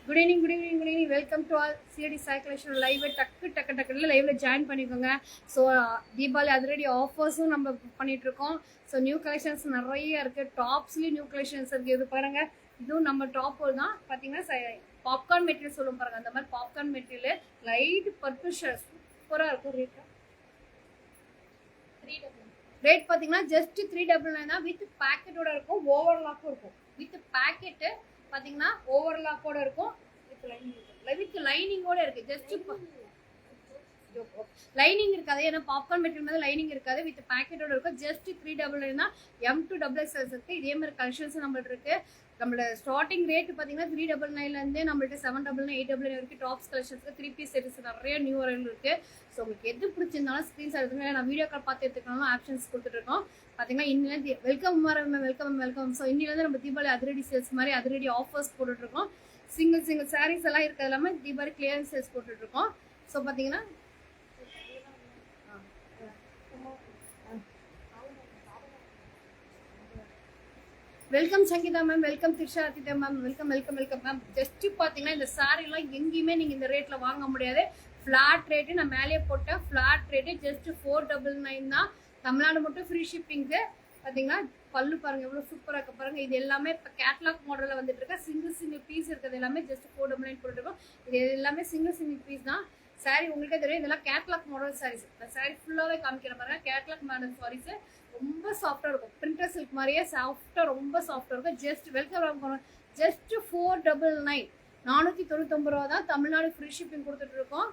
Good evening good evening good evening welcome to all city cyclation live டக்கு லைவ்ல join பண்ணிக்கோங்க. So Deepavali அதிரடி ஆஃபர்ஸும் நம்ம பண்ணிட்டு இருக்கோம். ஸோ நியூ கலெக்ஷன்ஸ் நிறைய இருக்கு. டாப்ஸ்லயும் நியூ கலெக்ஷன்ஸ் இருக்கு. இது பாருங்க, இதுவும் நம்ம டாப் தான் பார்த்தீங்கன்னா பாப்கார்ன் மெட்டீரியல் சொல்லும் பாருங்க. அந்த மாதிரி popcorn material light purple shirt சூப்பராக இருக்கும். ரேட் பார்த்தீங்கன்னா ஜஸ்ட் 399 தான். வித் பேக்கெட்டோட இருக்கும், ஓவர்லாக்கும் இருக்கும். வித் பேக்கெட்டு பார்த்தீங்கன்னா ஓவர்லாக்கோட இருக்கும், வித் லைனிங்கோட இருக்கு. ஜஸ்ட் லைனிங் இருக்காது, ஏன்னா பாப்கார்ன் மெட்டீரியல் மாதிரி லைனிங் இருக்காது. வித் பேக்கெட்டோட இருக்கும். ஜஸ்ட் 399 தான். M2 XXL இருக்கு. இதே மாதிரி கலெக்ஷன்ஸ் நம்மள்ட்ட இருக்கு. நம்மளோட ஸ்டார்டிங் ரேட் பார்த்தீங்கன்னா 399 நம்மள்ட்ட 799 899 வரைக்கும் டாப்ஸ் கலெக்ஷன்ஸ்க்கு 3 பீஸ் செட்ஸ் நிறைய நியூ அரைவல் இருக்கு. ஸோ உங்களுக்கு எது பிடிச்சிருந்தாலும் ஸ்க்ரீன்ஷாட் எடுத்துக்கலாம். நான் வீடியோ கால் பார்த்து எடுத்துக்கலாம் ஆப்ஷன்ஸ் கொடுத்துட்ருக்கோம். பார்த்தீங்கன்னா இன்னிலேருந்து வெல்கம். ஸோ இன்னிலேருந்து நம்ம தீபாவளி அதிரடி சேல்ஸ் மாதிரி அதிரடி ஆஃபர்ஸ் போட்டுட்ருக்கோம். சிங்கிள் சாரீஸ் எல்லாம் இருக்கிறது இல்லாமல் தீபாவளி கிளியரன்ஸ் சேல்ஸ் போட்டுட்ருக்கோம். ஸோ பார்த்தீங்கன்னா welcome Sangeetha ma'am, welcome Trisha Aditya ma'am, welcome ma'am. Just பார்த்தீங்கன்னா இந்த சாரீலாம் எங்கேயுமே நீங்கள் இந்த ரேட்டில் வாங்க முடியாது. ஃப்ளாட் ரேட்டு நான் மேலே போட்டேன். ஃப்ளாட் ரேட்டு ஜஸ்ட் 499 தான். தமிழ்நாடு மட்டும் ஃப்ரீ ஷிப்பிங்கு. பார்த்தீங்கன்னா பல்லு பாருங்க எவ்வளோ சூப்பராக இருக்க பாருங்க. இது எல்லாமே இப்போ கேட்லாக் மாடலில் வந்துட்டு இருக்கா. சிங்கிள் பீஸ் இருக்கிறது எல்லாமே ஜஸ்ட் 499 போட்டுருக்கோம். இது எல்லாமே சிங்கிள் பீஸ் தான். சாரி உங்களுக்கே தெரியும், இதெல்லாம் கேட்லாக் மாடல் சாரீஸ். இந்த சாரி ஃபுல்லாகவே காமிக்கிற பாருங்க. கேட்லாக் மாடல் சாரீஸ் ரொம்ப சாஃப்டாக இருக்கும். பிரிண்டர் சில்க் மாதிரியே சாஃப்டாக ரொம்ப சாஃப்டாக இருக்கும். ஜஸ்ட் வெல்கம் ஜஸ்ட் 499 499 ரூபா தான். தமிழ்நாடு ஃப்ரீ ஷிப்பிங் கொடுத்துட்டு இருக்கோம்.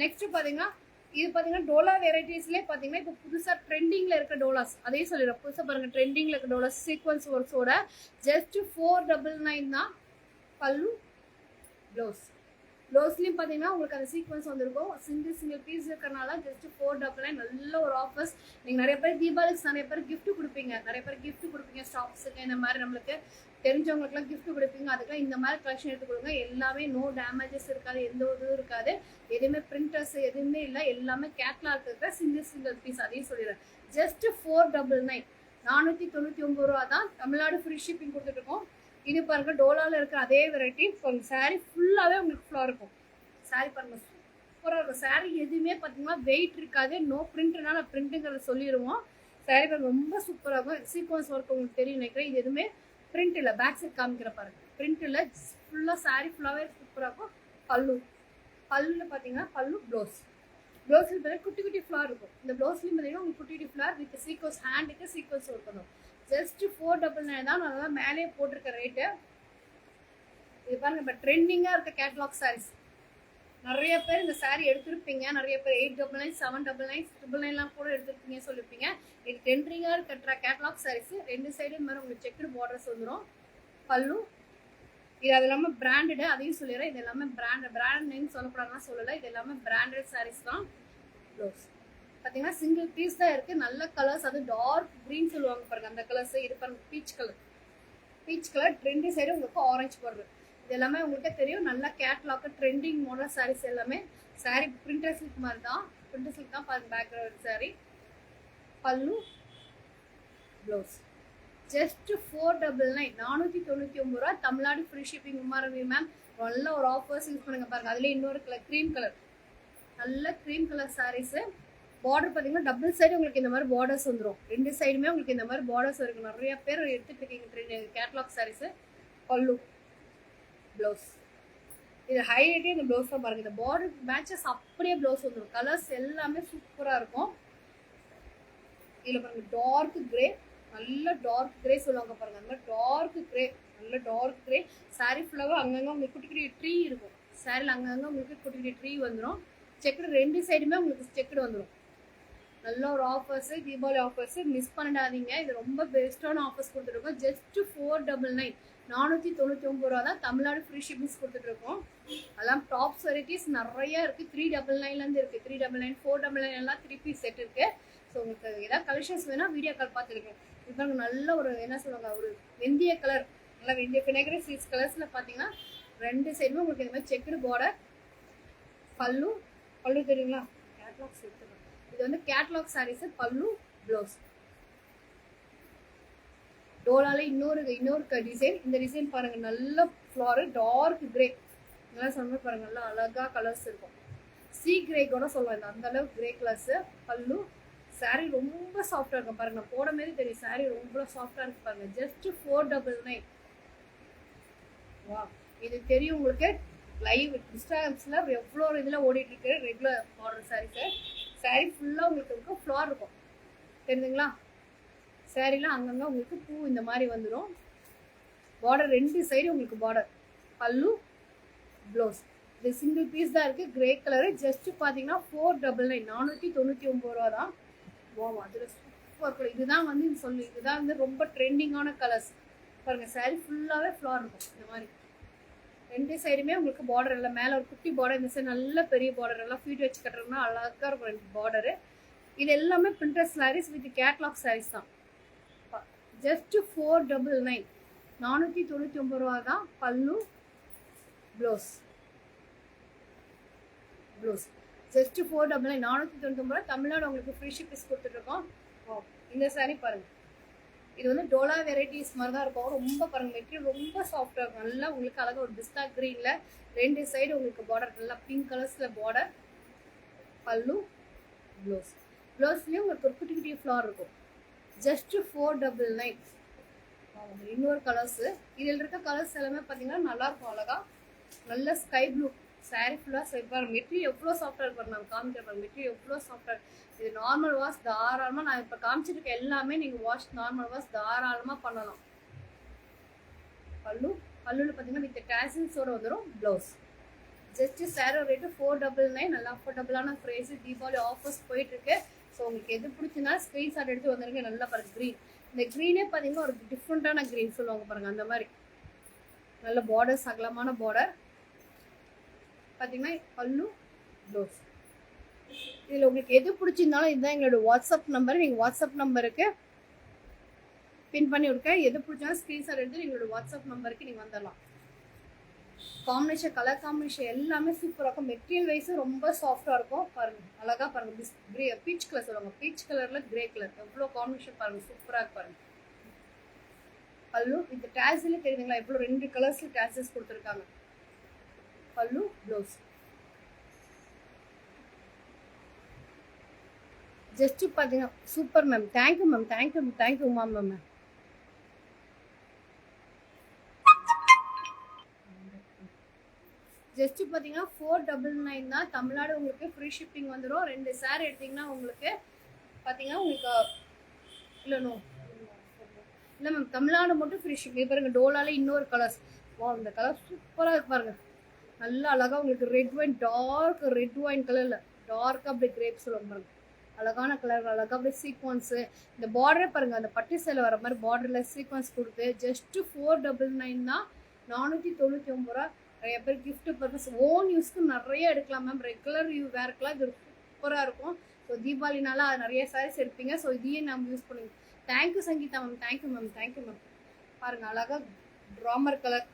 நெக்ஸ்ட் பார்த்தீங்கன்னா இது பார்த்தீங்கன்னா டோலா வெரைட்டிஸ்லேயே பார்த்தீங்கன்னா இப்போ புதுசாக ட்ரெண்டிங்கில் இருக்க டோலாஸ் அதையும் சொல்லிடுறோம். புதுசாக பாருங்கள், ட்ரெண்டிங்கில் இருக்க டோலாஸ் சீக்வன்ஸ் ஒர்க்ஸோட ஜஸ்ட் 499 தான். பல்லு ப்ளவுஸ்லையும் பார்த்தீங்கன்னா உங்களுக்கு அந்த சீக்வன்ஸ் வந்திருக்கும். சிங்கிள் பீஸ் இருக்கிறனால ஜஸ்ட் 499 நல்ல ஒரு ஆஃபர்ஸ். நீங்கள் நிறைய பேர் தீபாவளிக்கு நிறைய பேர் கிஃப்ட் கொடுப்பீங்க ஸ்டாப்ஸுக்கு. இந்த மாதிரி நம்மளுக்கு தெரிஞ்சவங்களுக்குலாம் கிஃப்ட் கொடுப்பீங்க. அதுக்கெல்லாம் இந்த மாதிரி கலெக்ஷன் எடுத்து கொடுங்க. எல்லாமே நோ டேமேஜஸ் இருக்காது, எந்த இதுவும் இருக்காது. எதுவுமே பிரிண்டர்ஸ் எதுவுமே இல்லை, எல்லாமே கேட்லாக் இருக்கிற சிங்கிள் பீஸ். அதையும் சொல்லிடுறேன். ஜஸ்ட் 499 499 ரூபா தான். தமிழ்நாடு ஃப்ரீ ஷிப்பிங் கொடுத்துட்ருக்கோம். இது பாருங்க, டோலாவில் இருக்கிற அதே வெரைட்டி. சாரீ ஃபுல்லாகவே உங்களுக்கு ஃபுல்லாக இருக்கும். சாரீ பாருங்க சூப்பராக இருக்கும். சாரீ எதுவுமே பார்த்தீங்கன்னா வெயிட் இருக்காது. நோ பிரிண்ட்னா நான் பிரிண்ட்டுங்கிறத சொல்லிடுவோம். சாரீ பாருங்க ரொம்ப சூப்பராக இருக்கும். சீக்வன்ஸ் ஒர்க் உங்களுக்கு தெரியும் நினைக்கிறேன். இது எதுவுமே பிரிண்ட் இல்லை. பேக் சைட் காமிக்கிற பாருங்க, பிரிண்ட் இல்லை. ஃபுல்லாக சாரீ ஃபுல்லாகவே சூப்பராக இருக்கும். பல்லுல பார்த்தீங்கன்னா பல்லு ப்ளவுஸில் பார்த்தீங்கன்னா குட்டி ஃப்ளார் இருக்கும். இந்த ப்ளவுஸ்லையும் பார்த்தீங்கன்னா உங்களுக்கு குட்டி ஃப்ளார் வித் சீக்வன்ஸ் ஹேண்டுக்கு சீக்வன்ஸ் ஒர்க் பண்ணும். ஜஸ்ட் 499 தான். நான் தான் மேலே போட்டிருக்க ரேட்டு. இது பாருங்க, இப்போ ட்ரெண்டிங்காக இருக்க கேட்லாக் சாரீஸ் நிறைய பேர் இந்த சாரீ எடுத்திருப்பீங்க. நிறைய பேர் 899 799 999 கூட எடுத்திருப்பீங்க சொல்லியிருப்பீங்க. இது ட்ரெண்டிங்காக இருக்க கேட்லாக் சாரீஸ். ரெண்டு சைடு இந்த மாதிரி உங்களுக்கு செக்குடு பார்டர்ஸ் வந்துடும். பல்லு இது அது எல்லாமே பிராண்டடு, அதையும் சொல்லிடுறேன். இது எல்லாமே பிராண்ட் நேம் சொல்லக்கூடாதுன்னா சொல்லலை. இது எல்லாமே பிராண்டட் சாரீஸ் தான். ப்ளவுஸ் பார்த்தீங்கன்னா சிங்கிள் பீஸ் தான் இருக்குது. நல்ல கலர்ஸ், அது டார்க் க்ரீன் சொல்லுவாங்க பாருங்க, அந்த கலர்ஸ். இது பாருங்க பீச் கலர் ரெண்டு சைடு உங்களுக்கு ஆரஞ்சு பார்டர். இது எல்லாமே உங்களுக்கு தெரியும். நல்ல கேட்லாக் ட்ரெண்டிங் மாடல் சாரீஸ் எல்லாமே. சாரீ பிரிண்டர் சில்க் மாதிரி தான். பிரிண்டர் சில்க் தான் பாருங்க பேக்ரவுண்ட் சாரீ. பல்லு ப்ளவுஸ் ஜஸ்ட் 499 499 ரூபா. Tamil Nadu free shipping. Uma Ravi mam நல்ல ஒரு ஆஃபர்ஸ் யூஸ் பண்ணுங்க பாருங்க. அதுலேயே இன்னொரு கலர் க்ரீம் கலர், நல்ல க்ரீம் கலர் சாரீஸு. பார்டர் பார்த்தீங்கன்னா டபுள் சைடு உங்களுக்கு இந்த மாதிரி பார்டர்ஸ் வந்துடும். ரெண்டு சைடுமே உங்களுக்கு இந்த மாதிரி பார்டர்ஸ் இருக்குது. நிறைய பேர் எடுத்துகிட்டு இருக்கீங்க கேட்லாக் சாரீஸு. பல்லு ப்ளவுஸ் இது ஹைலைட்டே இந்த ப்ளவுஸ் தான் பாருங்கள். இந்த பார்டர் மேட்சஸ் அப்படியே ப்ளவுஸ் வந்துடும். கலர்ஸ் எல்லாமே சூப்பராக இருக்கும். இதில் பாருங்கள் டார்க் கிரே, நல்ல டார்க் கிரே சொல்லுவாங்க பாருங்கள். அந்த மாதிரி டார்க் கிரே சாரீ ஃபுல்லாக அங்கங்கே உங்களுக்கு குட்டி ட்ரீ இருக்கும். சாரியில் அங்கங்கே உங்களுக்கு குட்டி ட்ரீ வந்துடும். செக்குடு ரெண்டு சைடுமே உங்களுக்கு செக்குடு வந்துடும். நல்ல ஒரு ஆஃபர்ஸு, தீபாவளி ஆஃபர்ஸு மிஸ் பண்ணிடாதீங்க. இது ரொம்ப பெஸ்ட்டான ஆஃபர்ஸ் கொடுத்துட்ருக்கோம். ஜஸ்ட் 499 499 ரூபா தான். தமிழ்நாடு ஃப்ரீ ஷிப்பிங்ஸ் கொடுத்துட்ருக்கோம். அதெல்லாம் டாப்ஸ் வெரைட்டிஸ் நிறையா இருக்குது. 399 இருக்குது. 399 499 எல்லாம் 3 பீஸ் செட் இருக்குது. ஸோ உங்களுக்கு ஏதாவது கலெக்ஷன்ஸ் வேணால் வீடியோ கால் பார்த்துருக்கேன். இப்போ நல்ல ஒரு என்ன சொல்லுவாங்க, ஒரு வெந்தய கலர், நல்லா வெந்தய வினைகரி சீஸ் கலர்ஸில் பார்த்தீங்கன்னா ரெண்டு சைடுமே உங்களுக்கு இந்த மாதிரி செக்குடு பார்டர். பல்லு தெரியுங்களா, கேட்லாக் செட். இது வந்து கேட்லாக் சாரீஸ். பல்லு ப்ளவுஸ் டோலால இன்னொரு டிசைன். இந்த டிசைன் பாருங்க, நல்ல ஃப்ளாரு டார்க் கிரே இதெல்லாம் சொன்ன பாருங்க, நல்லா அழகா கலர்ஸ் இருக்கும். சி கிரே கூட சொல்லுவேன், அந்த அளவுக்கு கிரே கலர்ஸ். பல்லு சாரீ ரொம்ப சாஃப்டா இருக்கும் பாருங்க, நான் போட மாதிரி தெரியும். சாரீ ரொம்ப சாஃப்டா இருக்கு பாருங்க. ஜஸ்ட் 499. வா, இது தெரியும் உங்களுக்கு. லைவ் இன்ஸ்டாகிராம்ஸ்ல எவ்வளோ இதில் ஓடிட்டு இருக்கு ரெகுலர் ஆர்டர் சாரீஸ். சாரீ ஃபுல்லாக உங்களுக்கு இருக்கும், ஃப்ளார் இருக்கும், தெரியுதுங்களா? சாரீலாம் அங்கங்கே உங்களுக்கு பூ இந்த மாதிரி வந்துடும். பார்டர் 2 சைடு உங்களுக்கு பார்டர். பல்லு ப்ளவுஸ். இது சிங்கிள் பீஸ் தான் இருக்குது, கிரே கலரு. ஜஸ்ட் பார்த்தீங்கன்னா 499, 499 ரூபா தான். வாவ், அதில் சூப்பர் கலர். இதுதான் வந்து இதுதான் வந்து ரொம்ப ட்ரெண்டிங்கான கலர்ஸ் பாருங்கள். சாரீ ஃபுல்லாகவே ஃப்ளார் இருக்கும் இந்த மாதிரி. 2 சைடுமே உங்களுக்கு பார்டர் இல்லை, மேலே ஒரு குட்டி பார்டர், இந்த சைடு நல்ல பெரிய பார்டர், எல்லாம் ஃபீட் வச்சு கட்டுறதுனா அழகாக இருக்கும் 2 பார்டரு. இது எல்லாமே printed sarees with catalog sarees தான். ஜஸ்ட் 499, 499 ரூபா தான். பல்லு ப்ளவுஸ் ஜஸ்ட் 499, 499 ரூபா. தமிழ்நாடு உங்களுக்கு ஃப்ரீ ஷிப்பிங் கொடுத்துட்ருக்கோம். இந்த சாரீ பாருங்கள், இது வந்து டோலா வெரைட்டிஸ் மாதிரி தான் இருக்கும். ரொம்ப பாருங்க, மெட்டீரியல் ரொம்ப சாஃப்டாக இருக்கும். நல்லா உங்களுக்கு அழகாக ஒரு பிஸ்தா க்ரீனில் 2 சைடு உங்களுக்கு பார்டர், நல்லா பிங்க் கலர்ஸில் பார்டர். பல்லு ப்ளவுஸ்லேயும் உங்களுக்கு ஒரு குட்டி குட்டி ஃப்ளார் இருக்கும். ஜஸ்ட் 499. இன்னொரு கலர்ஸு, இதில் இருக்க கலர்ஸ் எல்லாமே பார்த்தீங்கன்னா நல்லாயிருக்கும், அழகாக நல்ல ஸ்கை ப்ளூ. சாரீ ஃபுல்லாக பாருங்க, மெட்டீரியல் எவ்வளோ சாஃப்டாக இருக்கும். நான் காமிக்கிற பாருங்க, மெட்டீரியல் எவ்வளோ சாஃப்டாக. இது நார்மல் வாஷ் தாராளமாக, நான் இப்போ காமிச்சிருக்க எல்லாமே நீங்கள் வாஷ் நார்மல் வாஷ் தாராளமாக பண்ணலாம். பல்லுவில் பார்த்தீங்கன்னா வித் டேசல்ஸோடு வந்துடும். Blouse just sari rate 499. நல்லா அஃபோர்டபுளான ப்ரைஸு. தீபாவளி ஆஃபர்ஸ் போயிட்டுருக்கு. ஸோ உங்களுக்கு எது பிடிச்சினா ஸ்க்ரீன்ஷாட் எடுத்து வந்துருங்க. நல்லா பாருங்கள், க்ரீன். இந்த க்ரீனே பார்த்தீங்கன்னா ஒரு டிஃப்ரெண்ட்டான க்ரீன் சொல்லுவாங்க பாருங்கள், அந்த மாதிரி. நல்ல பார்டர்ஸ், அகலமான பார்டர் பார்த்தீங்கன்னா. பல்லு ப்ளவுஸ். இதில் உங்களுக்கு எது பிடிச்சிருந்தாலும் இதுதான் எங்களோட வாட்ஸ்அப் நம்பர். நீங்கள் வாட்ஸ்அப் நம்பருக்கு பின் பண்ணி விடுங்க. எது பிடிச்சாலும் ஸ்க்ரீன்ஷாட் எடுத்து எங்களோட வாட்ஸ்அப் நம்பருக்கு நீங்கள் வந்துடலாம். காம்பினேஷன், கலர் காம்பினேஷன் எல்லாமே சூப்பராக இருக்கும். மெட்டீரியல் வைஸும் ரொம்ப சாஃப்டாக இருக்கும். பாருங்கள், அழகாக பாருங்கள். பீச் கலர் சொல்லுவாங்க, பீச் கலரில் கிரே கலர் எவ்வளோ காம்பினேஷன் பாருங்கள், சூப்பராக இருக்கு பாருங்கள். பல்லு இந்த டேஸில் தெரியுதுங்களா, எவ்வளோ 2 கலர்ஸில் டேஸஸ் கொடுத்துருக்காங்க. பல்லு ப்ளவுஸ். ஜஸ்ட் பார்த்தீங்கன்னா super ma'am. Thank you ma'am, thank you ma'am. Just பார்த்தீங்கன்னா 499 தான். தமிழ்நாடு உங்களுக்கு ஃப்ரீ ஷிப்பிங் வந்துடும். 2 சாரீ எடுத்திங்கன்னா உங்களுக்கு பார்த்தீங்கன்னா உங்களுக்கு இல்லை மேம், தமிழ்நாடு மட்டும் ஃப்ரீ ஷிப்பிங். பாருங்கள், டோலாலே இன்னொரு கலர்ஸ். வா, இந்த கலர் சூப்பராக இருக்கு பாருங்கள். நல்லா அழகாக உங்களுக்கு red wine, dark red wine கலரில் டார்க்காக அப்படி கிரேப் சொல்லுவாங்க பாருங்கள். அழகான கலர், அழகாக அப்படியே சீக்வன்ஸு. இந்த பார்டரே பாருங்கள், அந்த பட்டு சேலை வர மாதிரி பார்டரில் சீக்வன்ஸ் கொடுத்து ஜஸ்ட்டு 499 தான். 499 ரூபா. நிறைய பேர் கிஃப்ட் பர்பஸ், ஓன் யூஸ்க்கு நிறைய எடுக்கலாம் மேம். ரெகுலர் வேர்க்கெலாம் இது சூப்பராக இருக்கும். ஸோ தீபாவளினால நிறைய சாரீஸ் எடுப்பீங்க. ஸோ இதையே நம்ம யூஸ் பண்ணுங்க. Thank you Sangeetha ma'am, thank you ma'am. பாருங்கள், அழகாக ராமர் கலர்,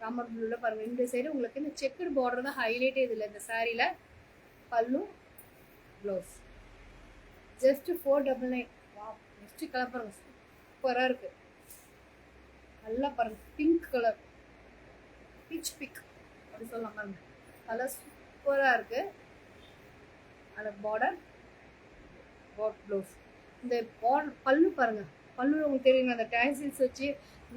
ராமர் ப்ளூவில் பாருங்கள். 2 சைடு உங்களுக்கு இந்த செக்குடு பார்டர் தான் ஹைலைட்டே இதில் இந்த சாரியில். பல்லு ப்ளவுஸ் ஜஸ்ட் 499. வா, நெக்ஸ்ட் கலர் பாருங்கள், சூப்பராக இருக்குது. நல்லா பாருங்கள், பிங்க் கலர், பீச் பிக் அப்படி சொல்லலாம் பாருங்க. கலர் சூப்பராக இருக்குது. அதில் பார்டர் ப்ளவுஸ். இந்த பார்டர் பல்லு பாருங்கள். பல்லு உங்களுக்கு தெரியுங்க, அந்த டேசில்ஸ் வச்சு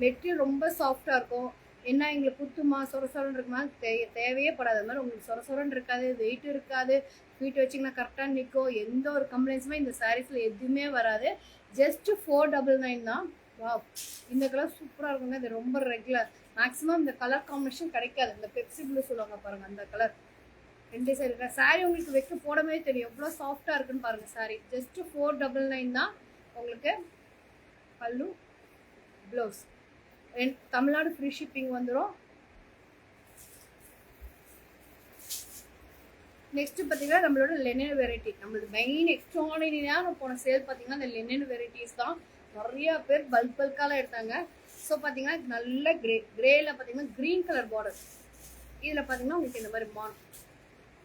மெட்டீரியல் ரொம்ப சாஃப்டாக இருக்கும். என்ன எங்களுக்கு குத்துமா சொரன்னு இருக்குமா, தேவையே படாத மாதிரி உங்களுக்கு சொரன்னு இருக்காது, வெயிட் இருக்காது. ஃபீட் வச்சிங்கன்னா கரெக்டாக நிற்கும். எந்த ஒரு கம்ப்ளைண்ட்ஸுமே இந்த சாரீஸில் எதுவுமே வராது. ஜஸ்ட்டு 499 தான். வா, இந்த கலர் சூப்பராக இருக்குங்க. இது ரொம்ப ரெகுலர், மேக்ஸிமம் இந்த கலர் காம்பினேஷன் கிடைக்காது. இந்த பெப்சி ப்ளூ சொல்லுவாங்க பாருங்கள், அந்த கலர். 2 சைடு இருக்கிற சாரீ உங்களுக்கு வைக்க போடவே தெரியும் எவ்வளோ சாஃப்டாக இருக்குன்னு பாருங்கள் சாரீ. ஜஸ்ட்டு 499 தான் உங்களுக்கு. பல்லு ப்ளவுஸ். தமிழ்நாடு ஃப்ரீ ஷிப்பிங் வந்துடும். நெக்ஸ்ட் பார்த்தீங்கன்னா நம்மளோட லெனின் வெரைட்டி. நம்மளோட மெயின் எக்ஸ்ட்ராடினரியாக போன சேல் பார்த்தீங்கன்னா இந்த லெனின் வெரைட்டிஸ் தான். நிறையா பேர் பல்காலாம் எடுத்தாங்க. ஸோ பார்த்தீங்கன்னா நல்ல கிரேல பார்த்தீங்கன்னா க்ரீன் கலர் பார்டர். இதில் பார்த்தீங்கன்னா உங்களுக்கு இந்த மாதிரி மான்,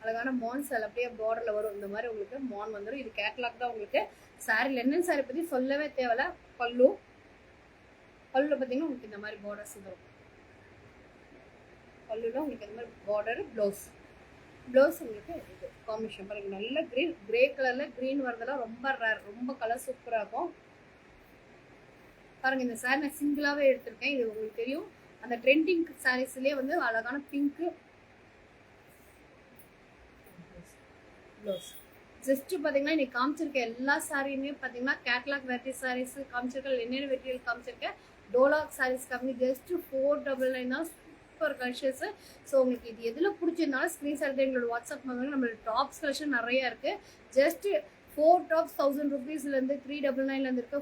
அழகான மான்ஸ் அதில் அப்படியே பார்டரில் வரும். இந்த மாதிரி உங்களுக்கு மான் வந்துடும். இது கேட்லாக் தான் உங்களுக்கு. சாரீ லெனின் சாரீ பற்றி சொல்லவே தேவையில்ல. பல்லுவில் பார்த்தீங்கன்னா உங்களுக்கு இந்த மாதிரி பார்டர்ஸ் வரும். பல்லுல உங்களுக்கு இந்த மாதிரி பார்டர், ப்ளவுஸ் உங்களுக்கு இது காம்பினேஷன் பாருங்க, நல்ல கிரே கலர்ல க்ரீன் வரதெல்லாம் ரொம்ப ரேர், ரொம்ப கலர் சூப்பராக இருக்கும் பாருங்க. இந்த சாரி நான் சிங்கிளாகவே எடுத்திருக்கேன், இது உங்களுக்கு தெரியும். அந்த ட்ரெண்டிங் சாரீஸ்லேயே வந்து அழகான பிங்க்கு ப்ளவுஸ். ஜஸ்ட்டு பார்த்தீங்கன்னா இன்னைக்கு காமிச்சிருக்க எல்லா சாரியுமே பார்த்தீங்கன்னா கேட்லாக் வெரைட்டி சாரீஸ் காமிச்சிருக்கேன், லினன் வெரைட்டியில் காமிச்சிருக்கேன், டோலாக் சாரீஸ் கம்மி. ஜஸ்ட்டு 499 தான், சூப்பர் கலெக்ஷன்ஸு. ஸோ உங்களுக்கு இது எதில் பிடிச்சிருந்தாலும் ஸ்க்ரீன்ஷாட் எடுத்து எங்களோட வாட்ஸ்அப் நம்பர், நம்மளோட டாப்ஸ் கலெக்ஷன் நிறையா இருக்குது. ஜஸ்ட்டு 4 டாப்ஸ் 1000 rupeesலேருந்து 399 இருக்கு.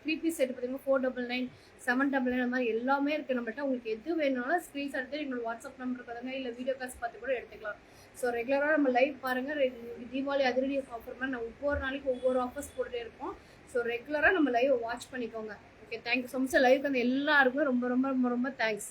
3 பீஸ் செட் பார்த்தீங்கன்னா 499, 799 அந்த மாதிரி எல்லாமே இருக்குது நம்மள்ட்ட. உங்களுக்கு எது வேணும்னாலும் ஸ்க்ரீன்ஷாட் எடுத்து எங்களோட வாட்ஸ்அப் நம்பருக்கு வந்து இல்லை வீடியோ கால்ஸ் பார்த்து கூட எடுத்துக்கலாம். ஸோ ரெகுலராக நம்ம லைவ் பாருங்கள். தீபாவளி அதிரடி ஆஃபர் மாதிரி நான் ஒவ்வொரு நாளைக்கு ஒவ்வொரு ஆஃபர்ஸ் போட்டுகிட்டே இருப்போம். ஸோ ரெகுலராக நம்ம லைவ் வாட்ச் பண்ணிக்கோங்க. Okay, thank you so much. லைவுக்கு அந்த எல்லாருக்குமே ரொம்ப ரொம்ப ரொம்ப ரொம்ப தேங்க்ஸ்.